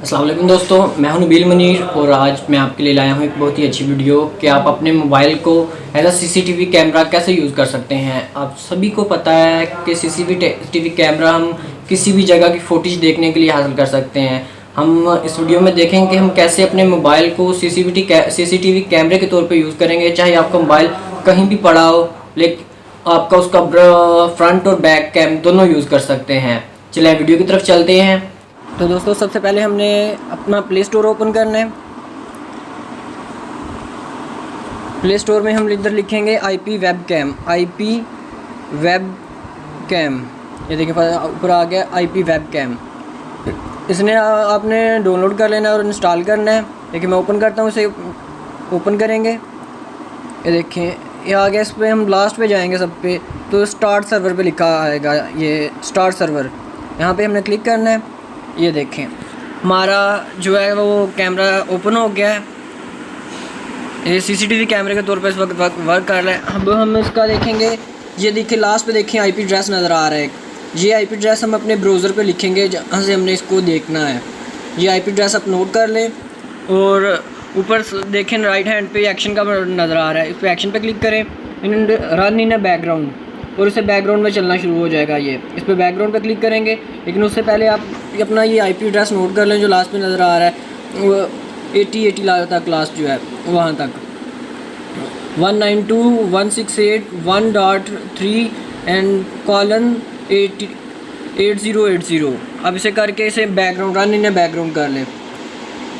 अस्सलाम वालेकुम दोस्तों, मैं हूं नबील मुनीर और आज मैं आपके लिए लाया हूं एक बहुत ही अच्छी वीडियो कि आप अपने मोबाइल को एज अ सीसीटीवी कैमरा कैसे यूज़ कर सकते हैं। आप सभी को पता है कि सीसीटीवी कैमरा हम किसी भी जगह की फुटेज देखने के लिए हासिल कर सकते हैं। हम इस वीडियो में देखेंगे कि हम कैसे अपने मोबाइल को सीसीटीवी कैमरे के तौर पर यूज़ करेंगे। चाहे आपका मोबाइल कहीं भी पड़ा हो, लेकिन आपका उसका फ्रंट और बैक कैम दोनों यूज़ कर सकते हैं। चलिए वीडियो की तरफ चलते हैं। तो दोस्तों, सबसे पहले हमने अपना प्ले स्टोर ओपन करना है। प्ले स्टोर में हम इधर लिखेंगे IP वेब कैम। ये देखिए ऊपर आ गया IP वेब कैम। इसने आपने डाउनलोड कर लेना और इंस्टॉल करना है। देखिए मैं ओपन करता हूँ, इसे ओपन करेंगे। ये देखें ये आ गया। इस पर हम लास्ट पे जाएंगे सब पे, तो स्टार्ट सर्वर पे लिखा आएगा, ये स्टार्ट सर्वर। यहाँ पे हमने क्लिक करना है। ये देखें हमारा जो है वो कैमरा ओपन हो गया है। ये सीसीटीवी कैमरे के तौर पर इस वक्त वर्क कर रहा है। अब हम इसका देखेंगे। ये देखिए लास्ट पे देखें IP एड्रेस नज़र आ रहा है। ये IP एड्रेस हम अपने ब्राउज़र पे लिखेंगे जहाँ से हमने इसको देखना है। ये IP एड्रेस आप नोट कर लें और ऊपर देखें राइट हैंड पे एक्शन का नज़र आ रहा है। इस पर एक्शन पे क्लिक करें, रन इन अ बैकग्राउंड, और इसे बैकग्राउंड में चलना शुरू हो जाएगा। ये इस पर बैकग्राउंड पे क्लिक करेंगे, लेकिन उससे पहले आप अपना ये IP एड्रेस नोट कर लें जो लास्ट पे नज़र आ रहा है। वो 80 तक लास्ट जो है वहाँ तक 192.168.1.3 एंड कॉलन 8080। अब इसे करके इसे बैकग्राउंड रन इन बैकग्राउंड कर लें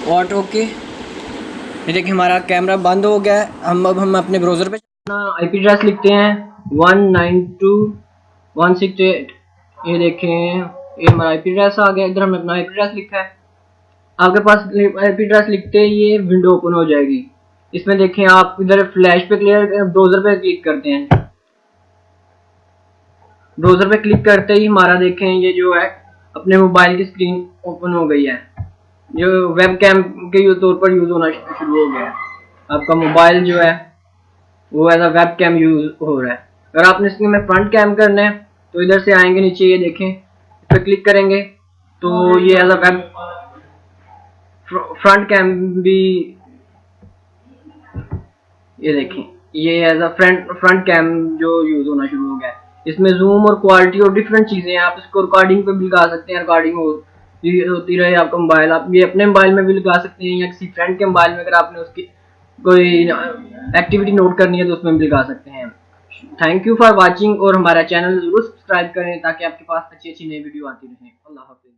और ओके। ये देखिए हमारा कैमरा बंद हो गया है। हम अपने ब्राउज़र पे IP एड्रेस लिखते हैं 192.168। ये देखें ये हमारा IP एड्रेस आ गया। इधर हमने अपना IP एड्रेस लिखा है। आपके पास IP एड्रेस लिखते ही ये विंडो ओपन हो जाएगी। इसमें देखें आप इधर फ्लैश पे ब्राउज़र पे क्लिक करते हैं। ब्राउज़र पे क्लिक करते ही हमारा देखें ये जो है अपने मोबाइल की स्क्रीन ओपन हो गई है। जो वेब कैम के तौर पर यूज़ होना शुरू हो गया है। आपका मोबाइल जो है वो as a web cam use हो रहा है। अगर आपने इसके में फ्रंट कैम करना है तो इधर से आएंगे नीचे, ये देखें इस पर क्लिक करेंगे तो ये as a web front cam भी, ये देखें ये एज अ फ्रंट कैम जो यूज़ होना शुरू हो गया है। इसमें जूम और क्वालिटी और डिफरेंट चीज़ें हैं। आप इसको रिकॉर्डिंग पे भी लगा सकते हैं, रिकॉर्डिंग होती रहे आपका मोबाइल। आप ये अपने मोबाइल में भी लगा सकते हैं या किसी फ्रेंड के मोबाइल में अगर आपने उसकी कोई एक्टिविटी नोट करनी है तो उसमें भी लगा सकते हैं। थैंक यू फॉर वाचिंग और हमारा चैनल जरूर सब्सक्राइब करें ताकि आपके पास अच्छी अच्छी नई वीडियो आती रहें। अल्लाह हाफिज़।